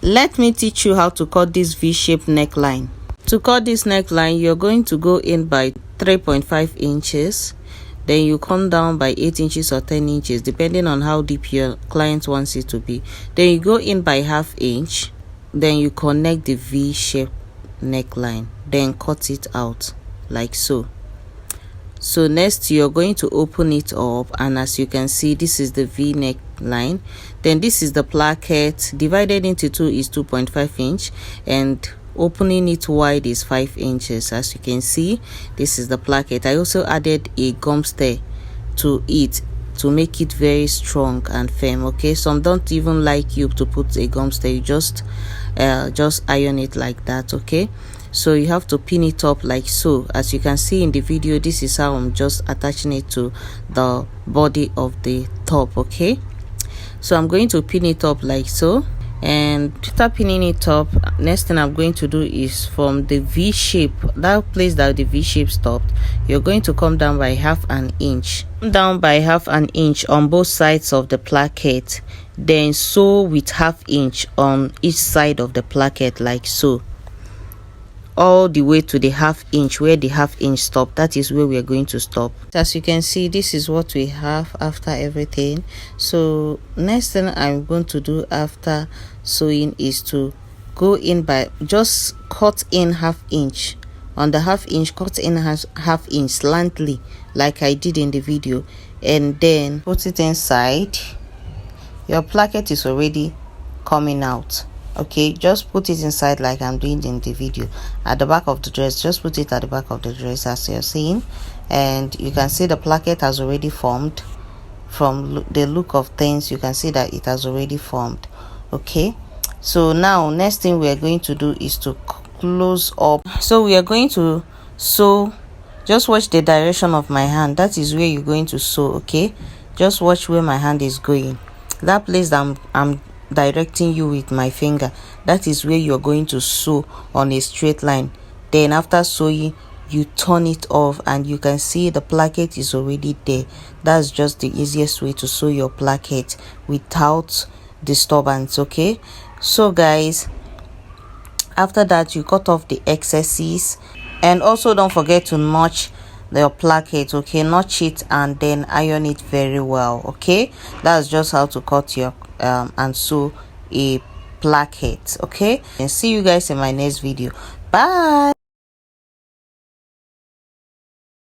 let me teach you how to cut this V-shaped neckline. To cut this neckline, you're going to go in by 3.5 inches, then you come down by 8 inches or 10 inches depending on how deep your client wants it to be. Then you go in by ½ inch, then you connect the V-shaped neckline, then cut it out like so. So next you're going to open it up, and as you can see, this is the V neckline. Then this is the placket. Divided into 2 is 2.5 inch, and opening it wide is 5 inches. As you can see, this is the placket. I also added a gum stir to it to make it very strong and firm. Okay, some don't even like you to put a gum stir. You just iron it like that. Okay, so you have to pin it up like so. As you can see in the video, this is how I'm just attaching it to the body of the top. Okay, so I'm going to pin it up like so. And after pinning it up, next thing I'm going to do is from the V shape, that place that the V shape stopped, you're going to come down by ½ inch. Come down by ½ inch on both sides of the placket, then sew with ½ inch on each side of the placket like so, all the way to the ½ inch where the ½ inch stopped. That is where we are going to stop. As you can see, this is what we have after everything. So next thing I'm going to do after sewing is to go in by just cut in ½ inch. On the ½ inch, cut in ½ inch slantly like I did in the video, and then put it inside. Your placket is already coming out. Okay, just put it inside like I'm doing in the video at the back of the dress. Just put it at the back of the dress as you're seeing, and you can see the placket has already formed. From the look of things, you can see that it has already formed. Okay, so now next thing we are going to do is to close up. So we are going to sew. Just watch the direction of my hand. That is where you're going to sew. Okay, just watch where my hand is going. That place that I'm directing you with my finger, that is where you're going to sew on a straight line. Then after sewing, you turn it off, and you can see the placket is already there. That's just the easiest way to sew your placket without disturbance. Okay, so guys, after that you cut off the excesses, and also don't forget to notch your placket. Okay, notch it and then iron it very well. Okay, that's just how to cut your and sew a placket. Okay, and see you guys in my next video. Bye.